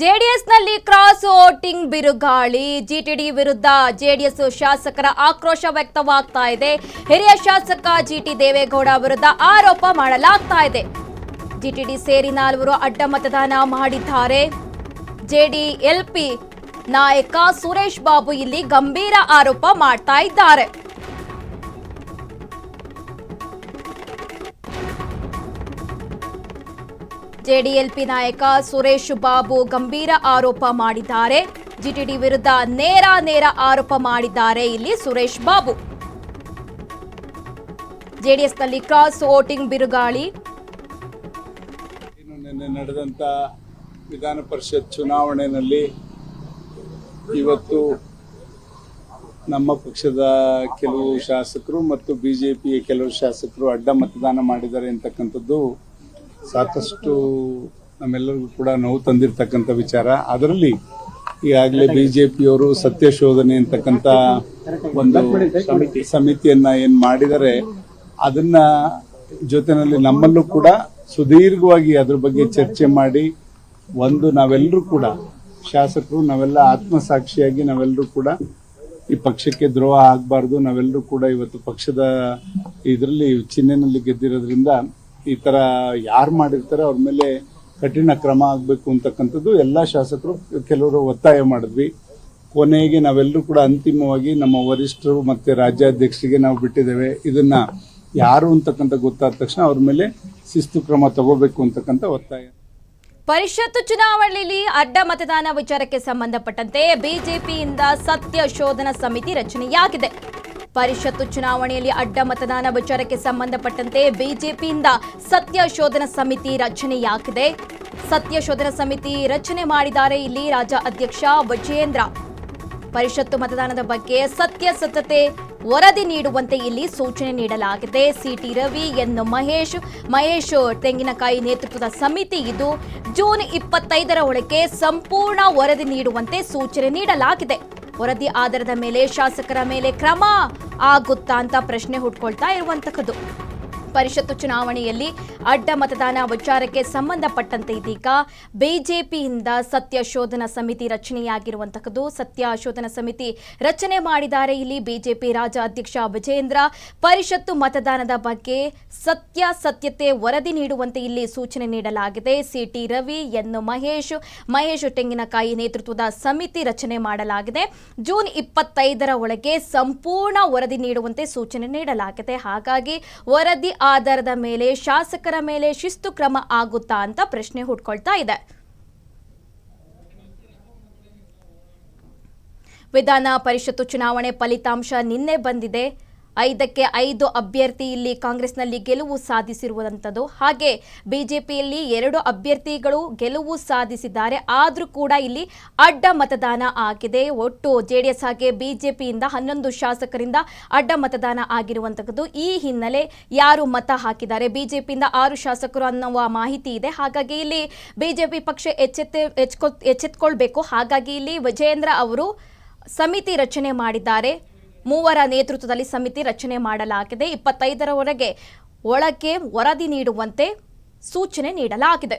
ಜೆಡಿಎಸ್ನಲ್ಲಿ cross voting ಬಿರುಗಾಳಿ. ಜಿಟಿಡಿ ವಿರುದ್ಧ JDS ಶಾಸಕರ ಆಕ್ರೋಶ ವ್ಯಕ್ತವಾಗ್ತಾ ಇದೆ. ಹಿರಿಯ ಶಾಸಕ ಜಿಟಿ ದೇವೇಗೌಡ ವಿರುದ್ಧ ಆರೋಪ ಮಾಡಲಾಗ್ತಾ ಇದೆ. ಜಿಟಿಡಿ ಸೇರಿ 4 ಅಡ್ಡ ಮತದಾನ ಮಾಡಿದ್ದಾರೆ. ಜೆಡಿಎಲ್ಪಿ ನಾಯಕ ಸುರೇಶ್ ಬಾಬು ಇಲ್ಲಿ ಗಂಭೀರ ಆರೋಪ ಮಾಡ್ತಾ ಇದ್ದಾರೆ. ಜೆಡಿಎಲ್ಪಿ ನಾಯಕ ಸುರೇಶ್ ಬಾಬು ಗಂಭೀರ ಆರೋಪ ಮಾಡಿದ್ದಾರೆ. ಜಿಟಿಡಿ ವಿರುದ್ಧ ನೇರ ಆರೋಪ ಮಾಡಿದ್ದಾರೆ ಇಲ್ಲಿ ಸುರೇಶ್ ಬಾಬು. ಜೆಡಿಎಸ್ನಲ್ಲಿ ಕ್ರಾಸ್ ವೋಟಿಂಗ್ ಬಿರುಗಾಳಿ. ನಿನ್ನೆ ನಡೆದಂತ ವಿಧಾನ ಪರಿಷತ್ ಚುನಾವಣೆಯಲ್ಲಿ ಇವತ್ತು ನಮ್ಮ ಪಕ್ಷದ ಕೆಲವು ಶಾಸಕರು ಮತ್ತು ಬಿಜೆಪಿಯ ಕೆಲವು ಶಾಸಕರು ಅಡ್ಡ ಮತದಾನ ಮಾಡಿದ್ದಾರೆ ಅಂತಕ್ಕಂಥದ್ದು ಸಾಕಷ್ಟು ನಮ್ಮೆಲ್ಲರಿಗೂ ಕೂಡ ನೋವು ತಂದಿರತಕ್ಕಂಥ ವಿಚಾರ. ಅದರಲ್ಲಿ ಈಗಾಗಲೇ ಬಿಜೆಪಿಯವರು ಸತ್ಯ ಶೋಧನೆ ಅಂತಕ್ಕಂಥ ಒಂದು ಸಮಿತಿಯನ್ನ ಏನ್ ಮಾಡಿದರೆ ಅದನ್ನ ಜೊತೆನಲ್ಲಿ ನಮ್ಮಲ್ಲೂ ಕೂಡ ಸುದೀರ್ಘವಾಗಿ ಅದ್ರ ಬಗ್ಗೆ ಚರ್ಚೆ ಮಾಡಿ ನಾವೆಲ್ಲರೂ ಕೂಡ ಶಾಸಕರು ನಾವೆಲ್ಲ ಆತ್ಮಸಾಕ್ಷಿಯಾಗಿ ನಾವೆಲ್ಲರೂ ಕೂಡ ಈ ಪಕ್ಷಕ್ಕೆ ದ್ರೋಹ ಆಗಬಾರ್ದು, ನಾವೆಲ್ಲರೂ ಕೂಡ ಇವತ್ತು ಪಕ್ಷದ ಇದರಲ್ಲಿ ಚಿಹ್ನೆನಲ್ಲಿ ಗೆದ್ದಿರೋದ್ರಿಂದ ಈ ತರ ಯಾರು ಮಾಡಿರ್ತಾರೆ ಅವ್ರ ಮೇಲೆ ಕಠಿಣ ಕ್ರಮ ಆಗಬೇಕು ಅಂತಕ್ಕಂಥದ್ದು ಎಲ್ಲ ಶಾಸಕರು ಕೆಲವರು ಒತ್ತಾಯ ಮಾಡಿದ್ವಿ. ಕೊನೆಗೆ ನಾವೆಲ್ಲರೂ ಕೂಡ ಅಂತಿಮವಾಗಿ ನಮ್ಮ ವರಿಷ್ಠರು ಮತ್ತೆ ರಾಜ್ಯಾಧ್ಯಕ್ಷರಿಗೆ ನಾವು ಬಿಟ್ಟಿದ್ದೇವೆ. ಇದನ್ನ ಯಾರು ಅಂತಕ್ಕಂಥ ಗೊತ್ತಾದ ತಕ್ಷಣ ಅವ್ರ ಮೇಲೆ ಶಿಸ್ತು ಕ್ರಮ ತಗೋಬೇಕು ಅಂತಕ್ಕಂಥ ಒತ್ತಾಯ. ಪರಿಷತ್ ಚುನಾವಣೆಯಲ್ಲಿ ಅಡ್ಡ ಮತದಾನ ವಿಚಾರಕ್ಕೆ ಸಂಬಂಧಪಟ್ಟಂತೆ ಬಿಜೆಪಿಯಿಂದ ಸತ್ಯ ಶೋಧನಾ ಸಮಿತಿ ರಚನೆಯಾಗಿದೆ. ಪರಿಷತ್ತು ಚುನಾವಣೆಯಲ್ಲಿ ಅಡ್ಡ ಮತದಾನ ವಿಚಾರಕ್ಕೆ ಸಂಬಂಧಪಟ್ಟಂತೆ ಬಿಜೆಪಿಯಿಂದ ಸತ್ಯ ಶೋಧನಾ ಸಮಿತಿ ರಚನೆಯಾಗಿದೆ. ಸತ್ಯ ಶೋಧನಾ ಸಮಿತಿ ರಚನೆ ಮಾಡಿದ್ದಾರೆ ಇಲ್ಲಿ ರಾಜ್ಯ ಅಧ್ಯಕ್ಷ ವಿಜಯೇಂದ್ರ. ಪರಿಷತ್ತು ಮತದಾನದ ಬಗ್ಗೆ ಸತ್ಯಾಸತ್ಯತೆ ವರದಿ ನೀಡುವಂತೆ ಇಲ್ಲಿ ಸೂಚನೆ ನೀಡಲಾಗಿದೆ. ಸಿಟಿ ರವಿ, ಎನ್ ಮಹೇಶ್ ತೆಂಗಿನಕಾಯಿ ನೇತೃತ್ವದ ಸಮಿತಿ ಇದು. ಜೂನ್ 25ರ ಒಳಗೆ ಸಂಪೂರ್ಣ ವರದಿ ನೀಡುವಂತೆ ಸೂಚನೆ ನೀಡಲಾಗಿದೆ. ವರದಿ ಆಧಾರದ ಮೇಲೆ ಶಾಸಕರ ಮೇಲೆ ಕ್ರಮ ಆಗುತ್ತಾ ಅಂತ ಪ್ರಶ್ನೆ ಹುಟ್ಕೊಳ್ತಾ ಇರುವಂತಹದ್ದು. ಪರಿಷತ್ತು ಚುನಾವಣೆಯಲ್ಲಿ ಅಡ್ಡ ಮತದಾನ ವಿಚಾರಕ್ಕೆ ಸಂಬಂಧಪಟ್ಟಂತೆ ಇದೀಗ ಬಿಜೆಪಿಯಿಂದ ಸತ್ಯ ಶೋಧನಾ ಸಮಿತಿ ರಚನೆಯಾಗಿರುವಂತಹದ್ದು. ಸತ್ಯ ಶೋಧನಾ ಸಮಿತಿ ರಚನೆ ಮಾಡಿದ್ದಾರೆ ಇಲ್ಲಿ ಬಿಜೆಪಿ ರಾಜ್ಯ ಅಧ್ಯಕ್ಷ ವಿಜಯೇಂದ್ರ. ಪರಿಷತ್ತು ಮತದಾನದ ಬಗ್ಗೆ ಸತ್ಯಾಸತ್ಯತೆ ವರದಿ ನೀಡುವಂತೆ ಇಲ್ಲಿ ಸೂಚನೆ ನೀಡಲಾಗಿದೆ. ಸಿಟಿ ರವಿ, ಎನ್ ಮಹೇಶ್ ತೆಂಗಿನಕಾಯಿ ನೇತೃತ್ವದ ಸಮಿತಿ ರಚನೆ ಮಾಡಲಾಗಿದೆ. ಜೂನ್ 25ರ ಒಳಗೆ ಸಂಪೂರ್ಣ ವರದಿ ನೀಡುವಂತೆ ಸೂಚನೆ ನೀಡಲಾಗಿದೆ. ಹಾಗಾಗಿ ವರದಿ ಆಧಾರದ ಮೇಲೆ ಶಾಸಕರ ಮೇಲೆ ಶಿಸ್ತು ಕ್ರಮ ಆಗುತ್ತಾ ಅಂತ ಪ್ರಶ್ನೆ ಹುಟ್ಕೊಳ್ತಾ ಇದೆ. ವಿಧಾನ ಪರಿಷತ್ತು ಚುನಾವಣೆ ಫಲಿತಾಂಶ ನಿನ್ನೆ ಬಂದಿದೆ. 5ಕ್ಕೆ 5 ಅಭ್ಯರ್ಥಿ ಇಲ್ಲಿ ಕಾಂಗ್ರೆಸ್ನಲ್ಲಿ ಗೆಲುವು ಸಾಧಿಸಿರುವಂಥದ್ದು. ಹಾಗೆ ಬಿಜೆಪಿಯಲ್ಲಿ 2 ಅಭ್ಯರ್ಥಿಗಳು ಗೆಲುವು ಸಾಧಿಸಿದ್ದಾರೆ. ಆದರೂ ಕೂಡ ಇಲ್ಲಿ ಅಡ್ಡ ಮತದಾನ ಆಗಿದೆ. ಒಟ್ಟು ಜೆಡಿಎಸ್ ಹಾಗೆ ಬಿಜೆಪಿಯಿಂದ 11 ಶಾಸಕರಿಂದ ಅಡ್ಡ ಮತದಾನ ಆಗಿರುವಂಥದ್ದು. ಈ ಹಿನ್ನೆಲೆ ಯಾರು ಮತ ಹಾಕಿದ್ದಾರೆ, ಬಿಜೆಪಿಯಿಂದ 6 ಶಾಸಕರು ಅನ್ನುವ ಮಾಹಿತಿ ಇದೆ. ಹಾಗಾಗಿ ಇಲ್ಲಿ ಬಿಜೆಪಿ ಪಕ್ಷ ಎಚ್ಚೆತ್ಕೊಳ್ಬೇಕು. ಹಾಗಾಗಿ ಇಲ್ಲಿ ವಿಜಯೇಂದ್ರ ಅವರು ಸಮಿತಿ ರಚನೆ ಮಾಡಿದ್ದಾರೆ. 3 ನೇತೃತ್ವದಲ್ಲಿ ಸಮಿತಿ ರಚನೆ ಮಾಡಲಾಗಿದೆ. 25ರ ಒಳಗೆ ವರದಿ ನೀಡುವಂತೆ ಸೂಚನೆ ನೀಡಲಾಗಿದೆ.